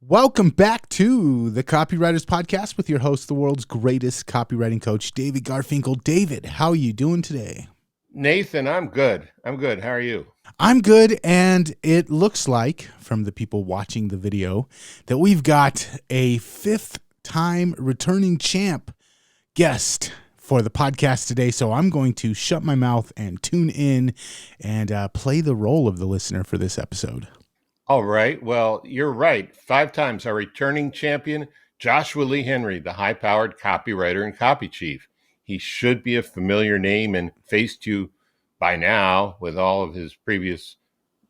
Welcome back to the Copywriters Podcast with your host, the world's greatest copywriting coach, David Garfinkel. David, how are you doing today? Nathan, I'm good. How are you? I'm good, and it looks like, from the people watching the video, that we've got a fifth-time returning champ guest for the podcast today. So I'm going to shut my mouth and tune in and play the role of the listener for this episode. All right. Well, you're right. 5 times our returning champion, Joshua Lee Henry, the high-powered copywriter and copy chief. He should be a familiar name and face to you by now with all of his previous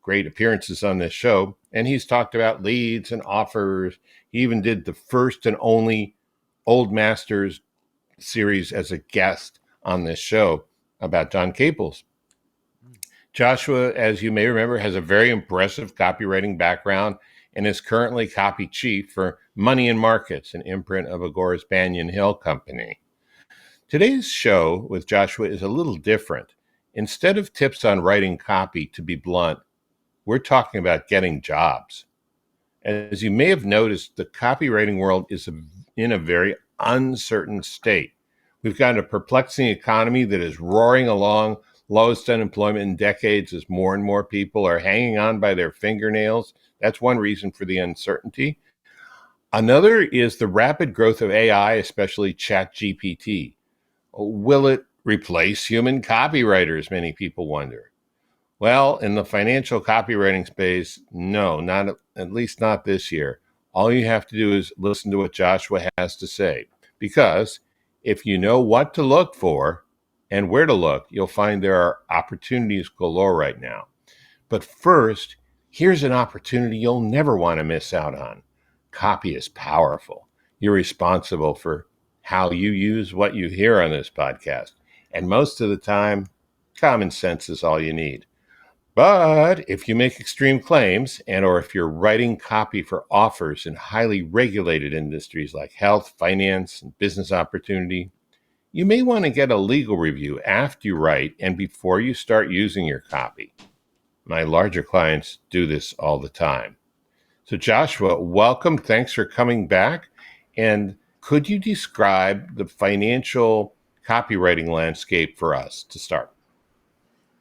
great appearances on this show. And he's talked about leads and offers. He even did the first and only Old Masters series as a guest on this show about John Caples. Joshua, as you may remember, has a very impressive copywriting background and is currently copy chief for Money and Markets, an imprint of Agora's Banyan company. Today's show with Joshua is a little different. Instead of tips on writing copy, to be blunt, we're talking about getting jobs. As you may have noticed, the copywriting world is in a very uncertain state. We've got a perplexing economy that is roaring along, lowest unemployment in decades as more and more people are hanging on by their fingernails. That's one reason for the uncertainty. Another is the rapid growth of AI, especially ChatGPT. Will it replace human copywriters, many people wonder? Well, in the financial copywriting space, no, not at least not this year. All you have to do is listen to what Joshua has to say. Because if you know what to look for and where to look, you'll find there are opportunities galore right now. But first, here's an opportunity you'll never want to miss out on. Copy is powerful. You're responsible for how you use what you hear on this podcast. And most of the time, common sense is all you need. But if you make extreme claims or if you're writing copy for offers in highly regulated industries like health, finance, and business opportunity, you may want to get a legal review after you write and before you start using your copy. My larger clients do this all the time. So Joshua, welcome. Thanks for coming back. And could you describe the financial copywriting landscape for us to start?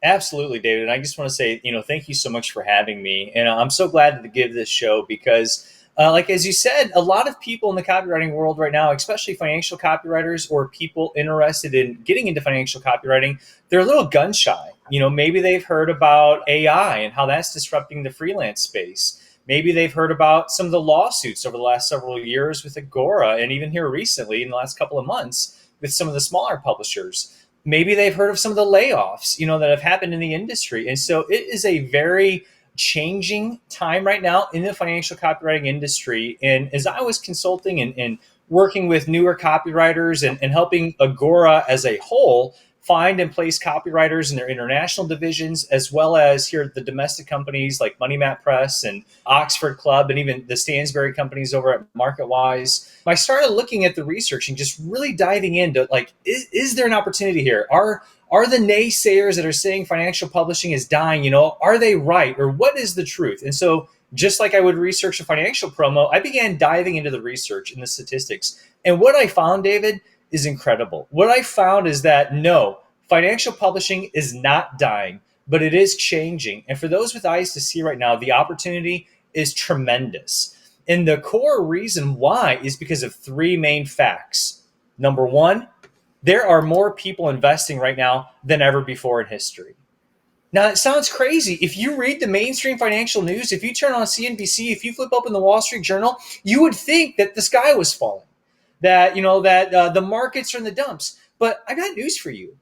Absolutely, David. And I just want to say, thank you so much for having me. And I'm so glad to give this show because as you said, a lot of people in the copywriting world right now, especially financial copywriters or people interested in getting into financial copywriting, they're a little gun shy. Maybe they've heard about AI and how that's disrupting the freelance space. Maybe they've heard about some of the lawsuits over the last several years with Agora, and even here recently in the last couple of months with some of the smaller publishers. Maybe they've heard of some of the layoffs, that have happened in the industry. And so it is a very changing time right now in the financial copywriting industry. And as I was consulting and working with newer copywriters and helping Agora as a whole find and place copywriters in their international divisions, as well as here at the domestic companies like Money Map Press and Oxford Club, and even the Stansberry companies over at MarketWise, I started looking at the research and just really diving into is there an opportunity here? Are the naysayers that are saying financial publishing is dying, are they right? Or what is the truth? And so just like I would research a financial promo, I began diving into the research and the statistics. And what I found, David, is incredible. What I found is that no, financial publishing is not dying, but it is changing. And for those with eyes to see right now, the opportunity is tremendous. And the core reason why is because of 3 main facts. Number 1, there are more people investing right now than ever before in history. Now, it sounds crazy. If you read the mainstream financial news, if you turn on CNBC, if you flip open the Wall Street Journal, you would think that the sky was falling, that the markets are in the dumps. But I got news for you.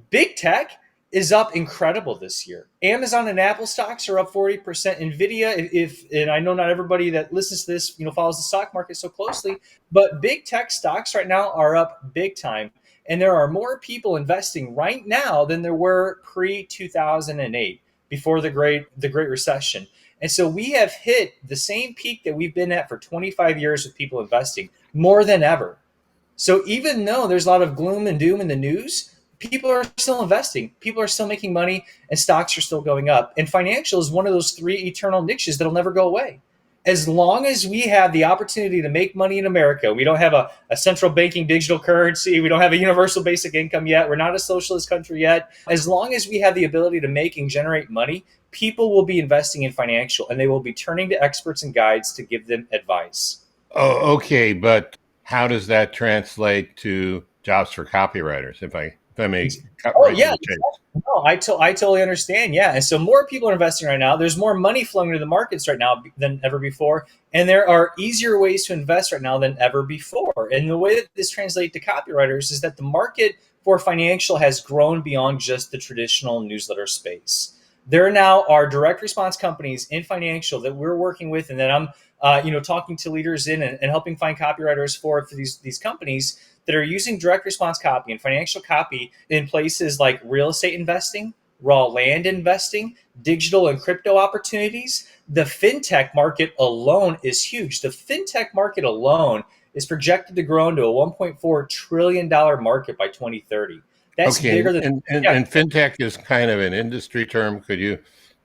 Big tech is up incredible this year. Amazon and Apple stocks are up 40%. Nvidia, and I know not everybody that listens to this, follows the stock market so closely, but big tech stocks right now are up big time. And there are more people investing right now than there were pre-2008, before the Great Recession. And so we have hit the same peak that we've been at for 25 years with people investing, more than ever. So even though there's a lot of gloom and doom in the news, people are still investing. People are still making money, and stocks are still going up. And financial is one of those 3 eternal niches that'll never go away. As long as we have the opportunity to make money in America, we don't have a central banking digital currency. We don't have a universal basic income yet. We're not a socialist country yet. As long as we have the ability to make and generate money, people will be investing in financial, and they will be turning to experts and guides to give them advice. Oh, okay. But how does that translate to jobs for copywriters? If I may cut Oh right to yeah, the chase. no, I totally understand. Yeah, and so more people are investing right now. There's more money flowing into the markets right now than ever before, and there are easier ways to invest right now than ever before. And the way that this translates to copywriters is that the market for financial has grown beyond just the traditional newsletter space. There now are direct response companies in financial that we're working with, and that I'm talking to leaders in and helping find copywriters for these companies that are using direct response copy and financial copy in places like real estate investing, raw land investing, digital and crypto opportunities. The fintech market alone is huge. The fintech market alone is projected to grow into a $1.4 trillion market by 2030. That's Okay, bigger than, yeah. and fintech is kind of an industry term. Could you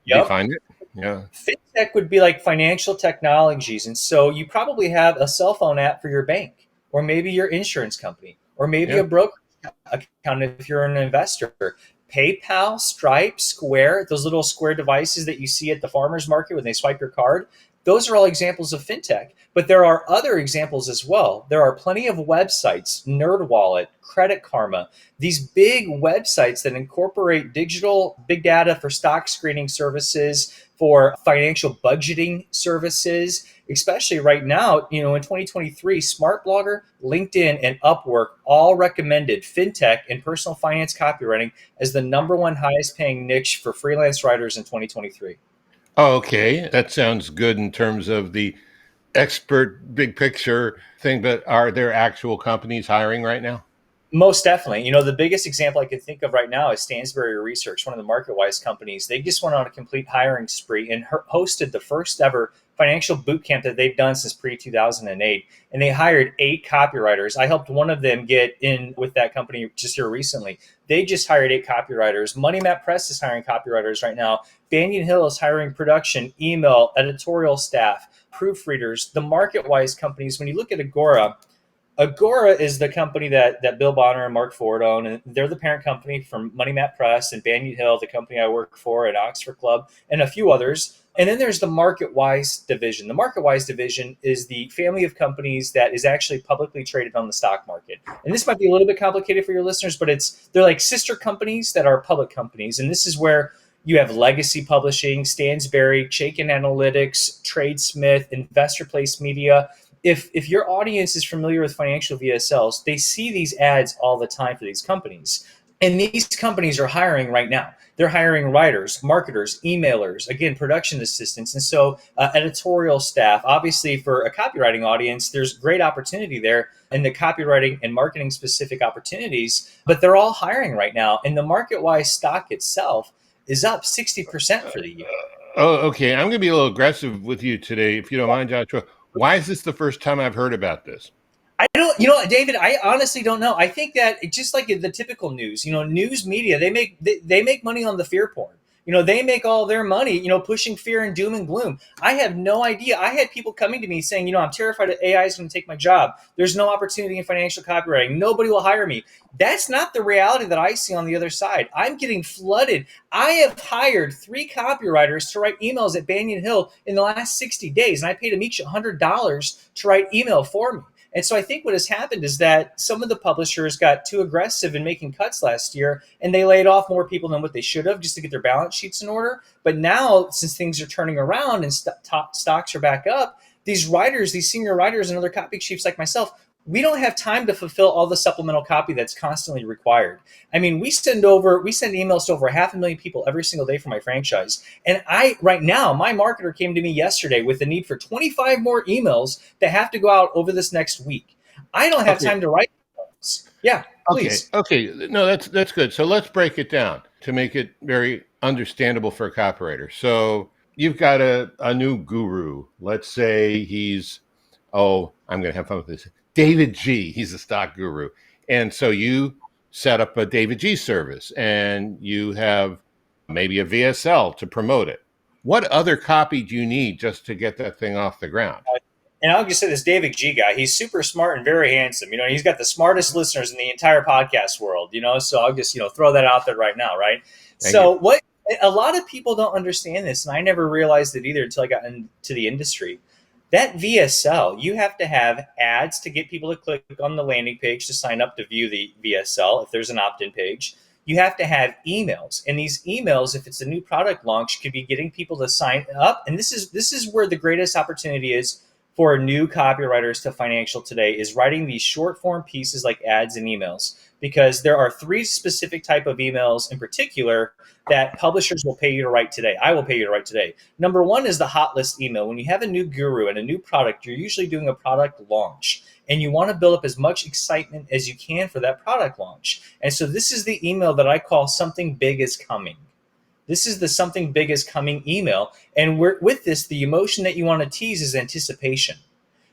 Yep. define it? Yeah. Fintech would be like financial technologies. And so you probably have a cell phone app for your bank, or maybe your insurance company, or maybe Yeah. a broker account if you're an investor. PayPal, Stripe, Square, those little square devices that you see at the farmer's market when they swipe your card, those are all examples of fintech. But there are other examples as well. There are plenty of websites, NerdWallet, Credit Karma, these big websites that incorporate digital big data for stock screening services, for financial budgeting services, especially right now, in 2023, Smart Blogger, LinkedIn, and Upwork all recommended fintech and personal finance copywriting as the number one highest paying niche for freelance writers in 2023. Oh, okay. That sounds good in terms of the expert big picture thing, but are there actual companies hiring right now? Most definitely. The biggest example I can think of right now is Stansberry Research, one of the MarketWise companies. They just went on a complete hiring spree and hosted the first ever financial boot camp that they've done since pre-2008. And they hired 8 copywriters. I helped one of them get in with that company just here recently. They just hired 8 copywriters. Money Map Press is hiring copywriters right now. Banyan Hill is hiring production, email, editorial staff, proofreaders. The MarketWise companies, when you look at Agora is the company that Bill Bonner and Mark Ford own, and they're the parent company from Money Map Press and Banyan Hill, the company I work for, at Oxford Club, and a few others. And then there's the MarketWise division. The MarketWise division is the family of companies that is actually publicly traded on the stock market. And this might be a little bit complicated for your listeners, but they're like sister companies that are public companies. And this is where you have Legacy Publishing, Stansberry, Chaikin Analytics, Tradesmith, Investor Place Media. If your audience is familiar with financial VSLs, they see these ads all the time for these companies. And these companies are hiring right now. They're hiring writers, marketers, emailers, again, production assistants, and so editorial staff. Obviously, for a copywriting audience, there's great opportunity there in the copywriting and marketing specific opportunities, but they're all hiring right now. And the MarketWise stock itself is up 60% for the year. Oh, okay. I'm going to be a little aggressive with you today, if you don't mind, Joshua. Why is this the first time I've heard about this? I don't, David, I honestly don't know. I think that just like the typical news, news media, they make money on the fear porn. They make all their money, pushing fear and doom and gloom. I have no idea. I had people coming to me saying, I'm terrified that AI is going to take my job. There's no opportunity in financial copywriting. Nobody will hire me. That's not the reality that I see on the other side. I'm getting flooded. I have hired 3 copywriters to write emails at Banyan Hill in the last 60 days, and I paid them each $100 to write email for me. And so I think what has happened is that some of the publishers got too aggressive in making cuts last year, and they laid off more people than what they should have just to get their balance sheets in order. But now, since things are turning around and stocks are back up, these writers, these senior writers and other copy chiefs like myself, we don't have time to fulfill all the supplemental copy that's constantly required. I mean, we send emails to over 500,000 people every single day for my franchise. And right now, my marketer came to me yesterday with the need for 25 more emails that have to go out over this next week. I don't have time to write those. Yeah, please. Okay. No, that's good. So let's break it down to make it very understandable for a copywriter. So you've got a new guru. Let's say I'm going to have fun with this. David G. He's a stock guru. And so you set up a David G service and you have maybe a VSL to promote it. What other copy do you need just to get that thing off the ground? And I'll just say this David G guy, he's super smart and very handsome. He's got the smartest listeners in the entire podcast world, so I'll just, throw that out there right now. Right. Thank you. What a lot of people don't understand this, and I never realized it either until I got into the industry. That VSL, you have to have ads to get people to click on the landing page to sign up to view the VSL if there's an opt-in page. You have to have emails, and these emails, if it's a new product launch, could be getting people to sign up. And this is where the greatest opportunity is for new copywriters to financial today, is writing these short form pieces like ads and emails, because there are 3 specific type of emails in particular that publishers will pay you to write today. I will pay you to write today. Number 1 is the hot list email. When you have a new guru and a new product, you're usually doing a product launch, and you want to build up as much excitement as you can for that product launch. And so this is the email that I call something big is coming. This is the something big is coming email. And with this, the emotion that you want to tease is anticipation.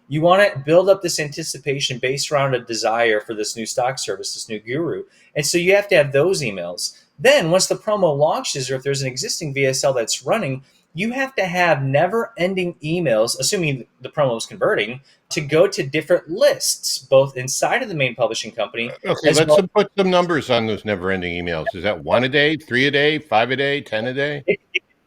You want to build up this anticipation based around a desire for this new stock service, this new guru. And so you have to have those emails. Then once the promo launches, or if there's an existing VSL that's running, you have to have never-ending emails, assuming the promo is converting, to go to different lists, both inside of the main publishing company. Okay, let's put some numbers on those never-ending emails. Is that 1 a day, 3 a day, 5 a day, 10 a day?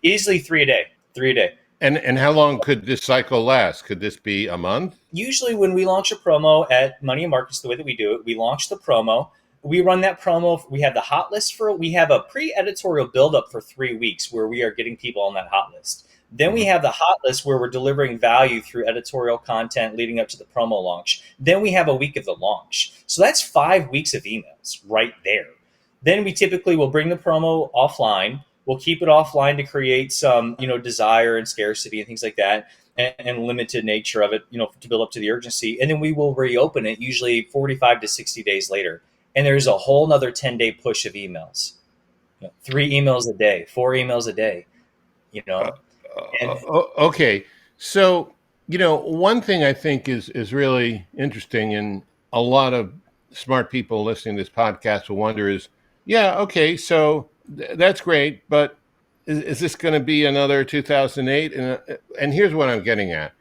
Easily 3 a day. 3 a day. And how long could this cycle last? Could this be a month? Usually when we launch a promo at Money and Markets, the way that we do it, we launch the promo. We run that promo. We have the hot list we have a pre-editorial buildup for 3 weeks where we are getting people on that hot list. Then we have the hot list where we're delivering value through editorial content leading up to the promo launch. Then we have a week of the launch. So that's 5 weeks of emails right there. Then we typically will bring the promo offline. We'll keep it offline to create some, desire and scarcity and things like that, and limited nature of it, to build up to the urgency. And then we will reopen it usually 45 to 60 days later. And there's a whole nother 10-day push of emails, 3 emails a day, 4 emails a day, Okay. So, one thing I think is really interesting, and a lot of smart people listening to this podcast will wonder is, yeah, okay, so that's great, but is this going to be another 2008? And here's what I'm getting at.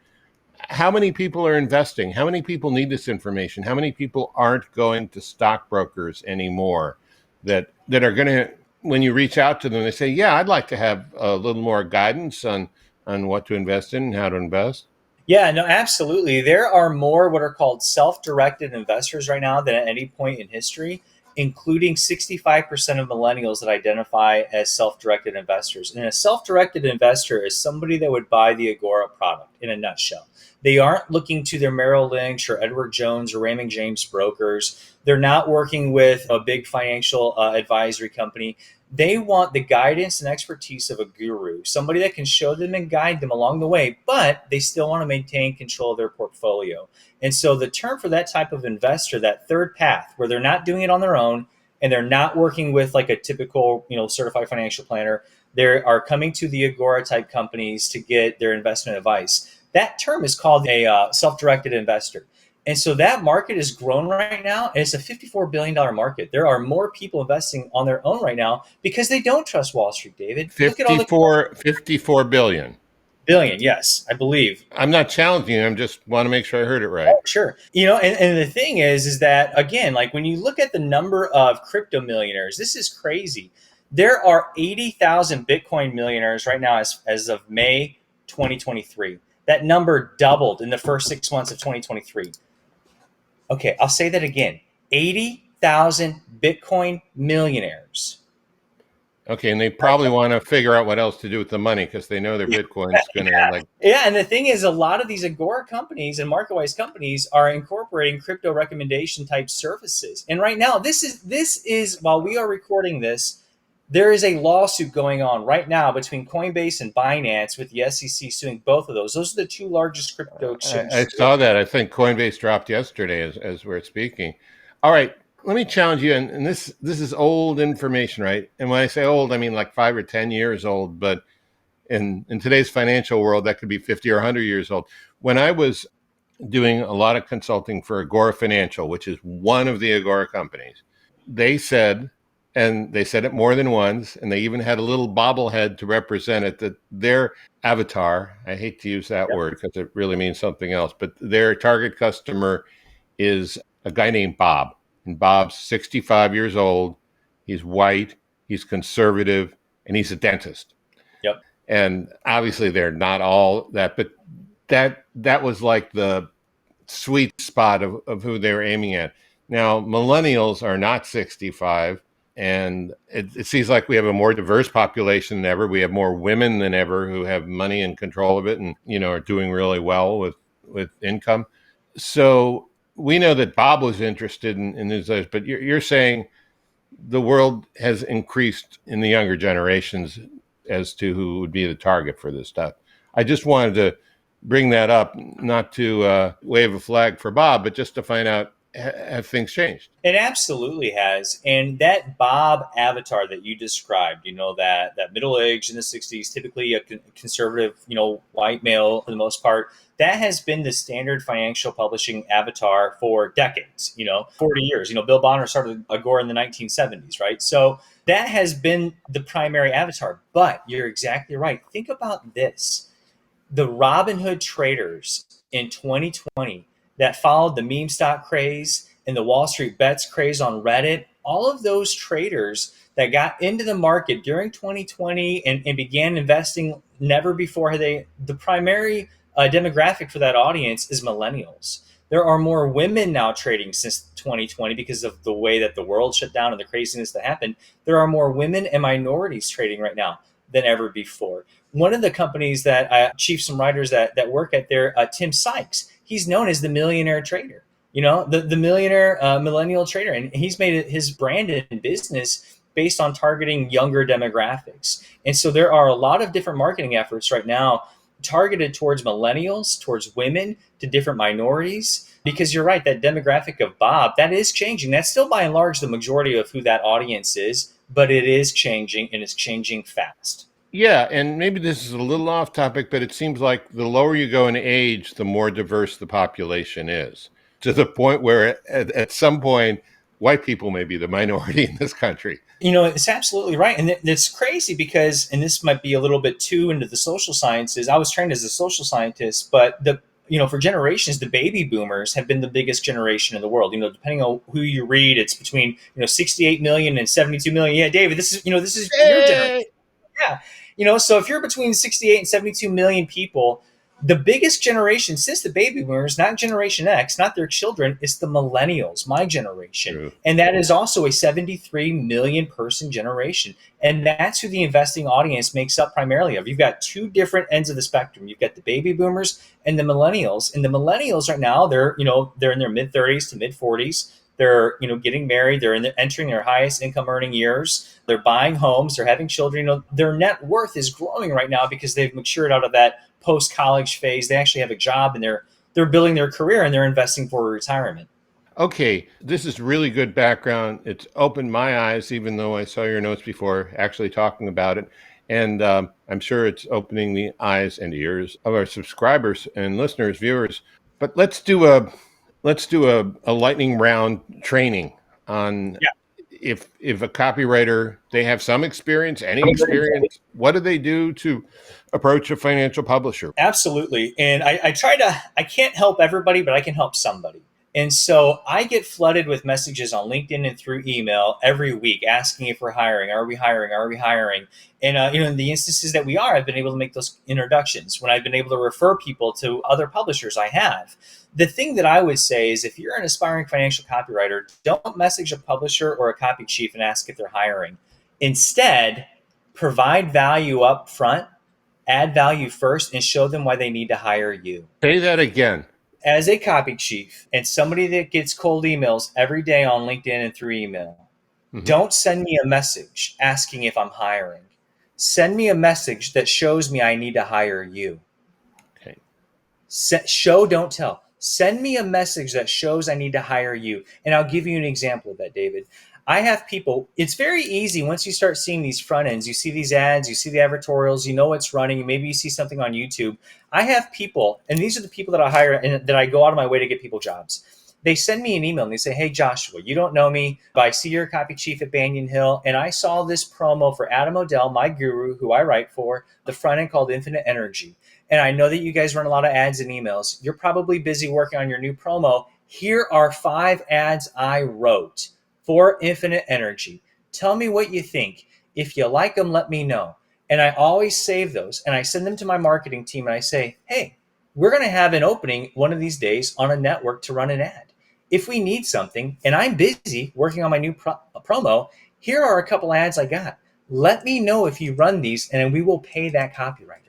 How many people are investing? How many people need this information? How many people aren't going to stockbrokers anymore that are going to, when you reach out to them, they say, yeah, I'd like to have a little more guidance on what to invest in and how to invest? Yeah, no, absolutely. There are more what are called self-directed investors right now than at any point in history, including 65% of millennials that identify as self-directed investors. And a self-directed investor is somebody that would buy the Agora product in a nutshell. They aren't looking to their Merrill Lynch or Edward Jones or Raymond James brokers. They're not working with a big financial advisory company. They want the guidance and expertise of a guru, somebody that can show them and guide them along the way, but they still want to maintain control of their portfolio. And so the term for that type of investor, that third path, where they're not doing it on their own and they're not working with like a typical, certified financial planner, they are coming to the Agora type companies to get their investment advice. That term is called a self-directed investor. And so that market has grown right now, and it's a $54 billion market. There are more people investing on their own right now because they don't trust Wall Street, David. 54 billion. Billion, yes, I believe. I'm not challenging you. I just want to make sure I heard it right. Oh, sure. And the thing is that, again, like when you look at the number of crypto millionaires, this is crazy. There are 80,000 Bitcoin millionaires right now as of May 2023. That number doubled in the first 6 months of 2023. Okay, I'll say that again. 80,000 Bitcoin millionaires. Okay, and they probably want to figure out what else to do with the money because they know their Bitcoin's going to Yeah, and the thing is, a lot of these Agora companies and MarketWise companies are incorporating crypto recommendation type services. And right now, this is while we are recording this, there is a lawsuit going on right now between Coinbase and Binance with the SEC suing both of those. Those are the 2 largest crypto exchanges. I saw that. I think Coinbase dropped yesterday as we're speaking. All right, let me challenge you. And this is old information, right? And when I say old, I mean like 5 or 10 years old. But in today's financial world, that could be 50 or 100 years old. When I was doing a lot of consulting for Agora Financial, which is one of the Agora companies, they said, And they said it more than once, and they even had a little bobblehead to represent it, that their avatar, I hate to use that word because it really means something else, but their target customer is a guy named Bob. And Bob's 65 years old. He's white, he's conservative, and he's a dentist. Yep. And obviously they're not all that, but that was like the sweet spot of who they were aiming at. Now, millennials are not 65, and it seems like we have a more diverse population than ever. We have more women than ever who have money and control of it, and are doing really well with income. So we know that Bob was interested in these, but you're saying the world has increased in the younger generations as to who would be the target for this stuff. I just wanted to bring that up, not to wave a flag for Bob, but just to find out, have things changed? It absolutely has. And that Bob avatar that you described, that middle age in the 60s, typically a conservative, white male for the most part, that has been the standard financial publishing avatar for decades, 40 years. Bill Bonner started Agora in the 1970s, right? So that has been the primary avatar. But you're exactly right. Think about this. The Robinhood traders in 2020 that followed the meme stock craze and the Wall Street bets craze on Reddit, all of those traders that got into the market during 2020 and began investing never before had the primary demographic for that audience is millennials. There are more women now trading since 2020 because of the way that the world shut down and the craziness that happened. There are more women and minorities trading right now than ever before. One of the companies that chief some writers that work at there, Tim Sykes, he's known as the millionaire trader, the millionaire millennial trader. And he's made it his brand in business based on targeting younger demographics. And so there are a lot of different marketing efforts right now targeted towards millennials, towards women, to different minorities. Because you're right, that demographic of Bob, that is changing. That's still by and large the majority of who that audience is, but it is changing, and it's changing fast. Yeah, and maybe this is a little off topic, but it seems like the lower you go in age, the more diverse the population is, to the point where at some point, white people may be the minority in this country. It's absolutely right. And it's crazy because, and this might be a little bit too into the social sciences, I was trained as a social scientist, but for generations, the baby boomers have been the biggest generation in the world. Depending on who you read, it's between 68 million and 72 million. Yeah, David, this is your generation. Yeah. So if you're between 68 and 72 million people, the biggest generation since the baby boomers, not Generation X, not their children, is the millennials, my generation. True. And that is also a 73 million person generation. And that's who the investing audience makes up primarily of. You've got two different ends of the spectrum. You've got the baby boomers and the millennials. And the millennials right now, they're in their mid 30s to mid 40s. They're, getting married. They're entering their highest income earning years. They're buying homes. They're having children. Their net worth is growing right now because they've matured out of that post-college phase. They actually have a job and they're building their career and they're investing for retirement. Okay, this is really good background. It's opened my eyes, even though I saw your notes before actually talking about it. And I'm sure it's opening the eyes and ears of our subscribers and listeners, viewers. But let's do a lightning round training on if a copywriter, they have some experience, any experience, what do they do to approach a financial publisher? Absolutely. And I can't help everybody, but I can help somebody. And so I get flooded with messages on LinkedIn and through email every week asking if we're hiring. Are we hiring? Are we hiring? And, in the instances that we are, I've been able to make those introductions. When I've been able to refer people to other publishers, I have. The thing that I would say is if you're an aspiring financial copywriter, don't message a publisher or a copy chief and ask if they're hiring. Instead, provide value up front, add value first, and show them why they need to hire you. Say that again. As a copy chief and somebody that gets cold emails every day on LinkedIn and through email, don't send me a message asking if I'm hiring. Send me a message that shows me I need to hire you. Okay. Show, don't tell. Send me a message that shows I need to hire you. And I'll give you an example of that, David. I have people, it's very easy once you start seeing these front ends, you see these ads, you see the advertorials, you know it's running, maybe you see something on YouTube. I have people, and these are the people that I hire and that I go out of my way to get people jobs. they send me an email and they say, hey, Joshua, you don't know me, but I see you're a copy chief at Banyan Hill. And I saw this promo for Adam Odell, my guru, who I write for, the front end called Infinite Energy. And I know that you guys run a lot of ads and emails. You're probably busy working on your new promo. Here are 5 ads I wrote for Infinite Energy. Tell me what you think. If you like them, let me know. And I always save those and I send them to my marketing team and I say, hey, we're going to have an opening one of these days on a network to run an ad. If we need something and I'm busy working on my new promo, here are a couple ads I got. Let me know if you run these and we will pay that copywriter.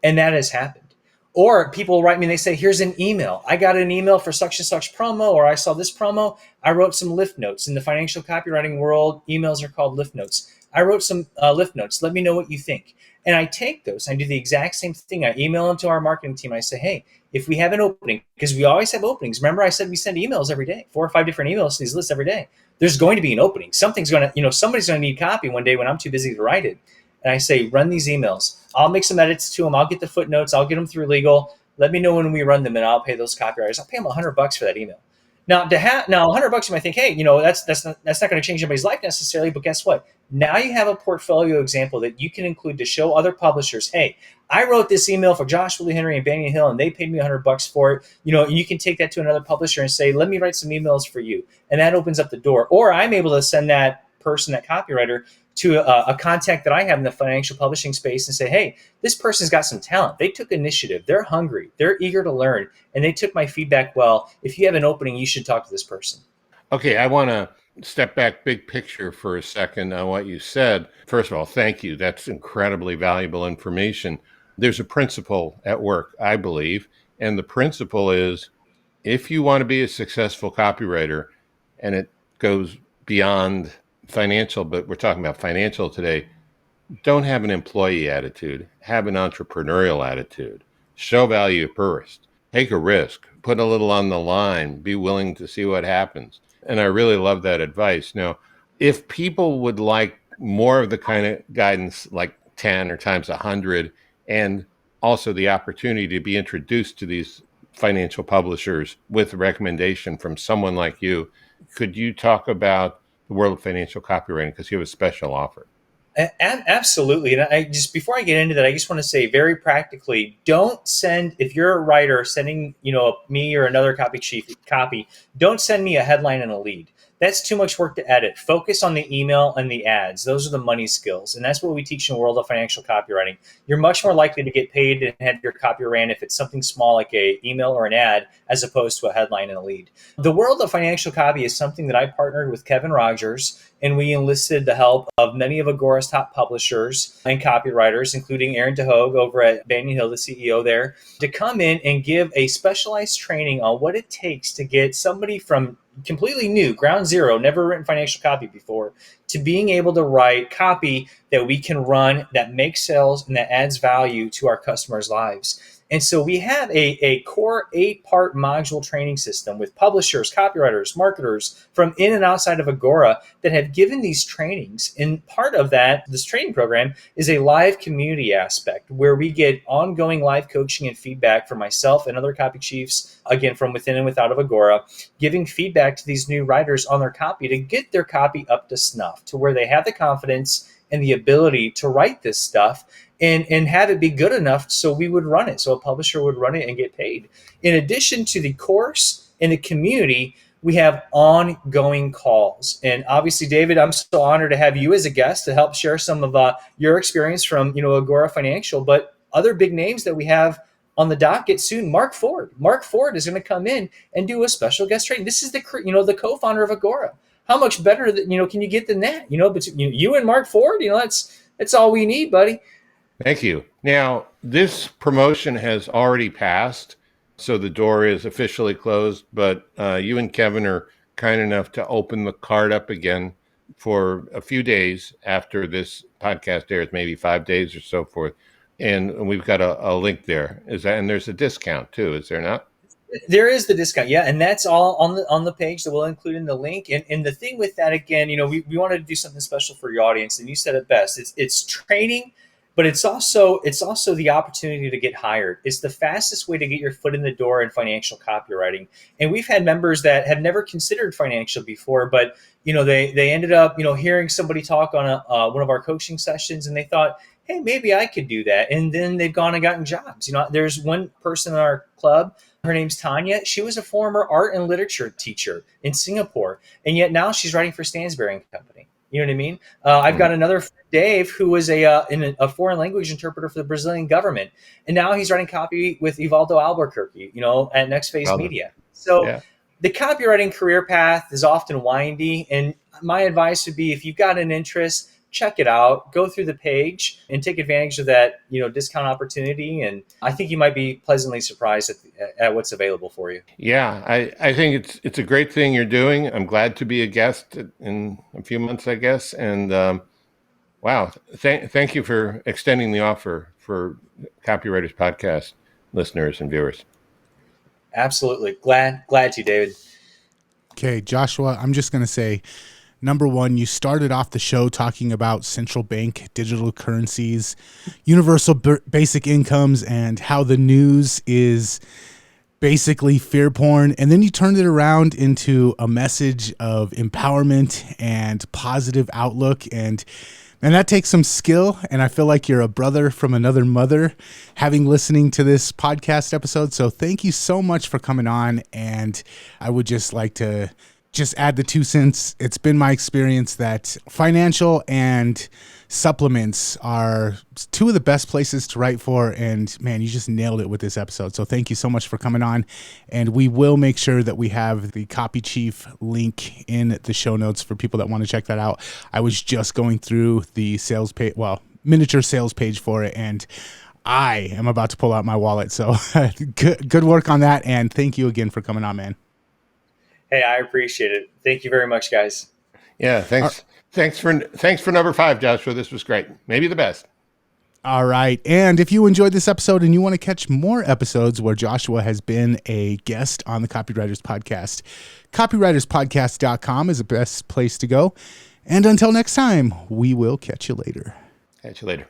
And that has happened. Or people write me and they say, here's an email. I got an email for such and such promo, or I saw this promo. I wrote some lift notes. In the financial copywriting world, emails are called lift notes. I wrote some lift notes. Let me know what you think. And I take those. I do the exact same thing. I email them to our marketing team. I say, hey, if we have an opening, because we always have openings. Remember I said we send emails every day, 4 or 5 different emails to these lists every day. There's going to be an opening. Somebody's going to need copy one day when I'm too busy to write it. And I say, run these emails. I'll make some edits to them. I'll get the footnotes. I'll get them through legal. Let me know when we run them and I'll pay those copywriters. I'll pay them $100 for that email. Now, $100, you might think, hey, that's not going to change anybody's life necessarily. But guess what? Now you have a portfolio example that you can include to show other publishers, hey, I wrote this email for Joshua Lee Henry and Banyan Hill, and they paid me $100 for it. You can take that to another publisher and say, let me write some emails for you. And that opens up the door. Or I'm able to send that person, that copywriter, to a contact that I have in the financial publishing space and say, hey, this person's got some talent. They took initiative. They're hungry. They're eager to learn. And they took my feedback well. If you have an opening, you should talk to this person. Okay, I want to step back big picture for a second on what you said. First of all, thank you. That's incredibly valuable information. There's a principle at work, I believe. And the principle is, if you want to be a successful copywriter, and it goes beyond financial, but we're talking about financial today, don't have an employee attitude, have an entrepreneurial attitude. Show value first, take a risk, put a little on the line, be willing to see what happens. And I really love that advice. Now, if people would like more of the kind of guidance like 10 or times 100, and also the opportunity to be introduced to these financial publishers with a recommendation from someone like you, could you talk about the world of financial copywriting, because you have a special offer? Absolutely. And before I get into that, I just want to say very practically, don't send, if you're a writer sending, me or another copy chief copy, don't send me a headline and a lead. That's too much work to edit. Focus on the email and the ads. Those are the money skills. And that's what we teach in the world of financial copywriting. You're much more likely to get paid and have your copy ran if it's something small like a email or an ad, as opposed to a headline and a lead. The world of financial copy is something that I partnered with Kevin Rogers, and we enlisted the help of many of Agora's top publishers and copywriters, including Aaron DeHogue over at Banyan Hill, the CEO there, to come in and give a specialized training on what it takes to get somebody from completely new, ground zero, never written financial copy before, to being able to write copy that we can run, that makes sales and that adds value to our customers' lives. And so we have a core 8-part module training system with publishers, copywriters, marketers from in and outside of Agora that have given these trainings. And part of that, this training program, is a live community aspect where we get ongoing live coaching and feedback from myself and other copy chiefs, again, from within and without of Agora, giving feedback to these new writers on their copy to get their copy up to snuff, to where they have the confidence and the ability to write this stuff and have it be good enough so we would run it, so a publisher would run it and get paid. In addition to the course and the community, we have ongoing calls. And obviously, David, I'm so honored to have you as a guest to help share some of your experience from Agora Financial, but other big names that we have on the docket soon. Mark Ford is going to come in and do a special guest training. This is the co-founder of Agora. How much better can you get than that? Between you and Mark Ford, that's all we need, buddy. Thank you. Now, this promotion has already passed, so the door is officially closed, but you and Kevin are kind enough to open the card up again for a few days after this podcast airs, maybe 5 days or so forth. And we've got a link there. And there's a discount too, is there not? There is the discount, yeah, and that's all on the page that we'll include in the link. And the thing with that, again, we wanted to do something special for your audience, and you said it best. It's training but it's also the opportunity to get hired. It's the fastest way to get your foot in the door in financial copywriting. And we've had members that have never considered financial before, but they ended up hearing somebody talk on one of our coaching sessions, and they thought, hey, maybe I could do that. And then they've gone and gotten jobs. There's one person in our club. Her name's Tanya. She was a former art and literature teacher in Singapore, and yet now she's writing for Stansberry and Company. You know what I mean? I've got another friend, Dave, who was a foreign language interpreter for the Brazilian government, and now he's writing copy with Evaldo Albuquerque, at Next Phase Media. So yeah. The copywriting career path is often windy, and my advice would be, if you've got an interest, check it out, go through the page and take advantage of that, discount opportunity. And I think you might be pleasantly surprised at what's available for you. Yeah, I think it's a great thing you're doing. I'm glad to be a guest in a few months, I guess. And wow, thank you for extending the offer for Copywriters Podcast listeners and viewers. Absolutely. Glad to, David. Okay, Joshua, I'm just going to say, number one, you started off the show talking about central bank digital currencies, universal basic incomes, and how the news is basically fear porn. And then you turned it around into a message of empowerment and positive outlook. And that takes some skill. And I feel like you're a brother from another mother having listening to this podcast episode. So thank you so much for coming on. And I would just like to add the 2 cents. It's been my experience that financial and supplements are 2 of the best places to write for. And man, you just nailed it with this episode. So thank you so much for coming on. And we will make sure that we have the Copy Chief link in the show notes for people that want to check that out. I was just going through the sales page, miniature sales page for it, and I am about to pull out my wallet. So good work on that. And thank you again for coming on, man. Hey, I appreciate it. Thank you very much, guys. Yeah, thanks. Thanks for number 5, Joshua. This was great. Maybe the best. All right. And if you enjoyed this episode and you want to catch more episodes where Joshua has been a guest on the Copywriters Podcast, copywriterspodcast.com is the best place to go. And until next time, we will catch you later. Catch you later.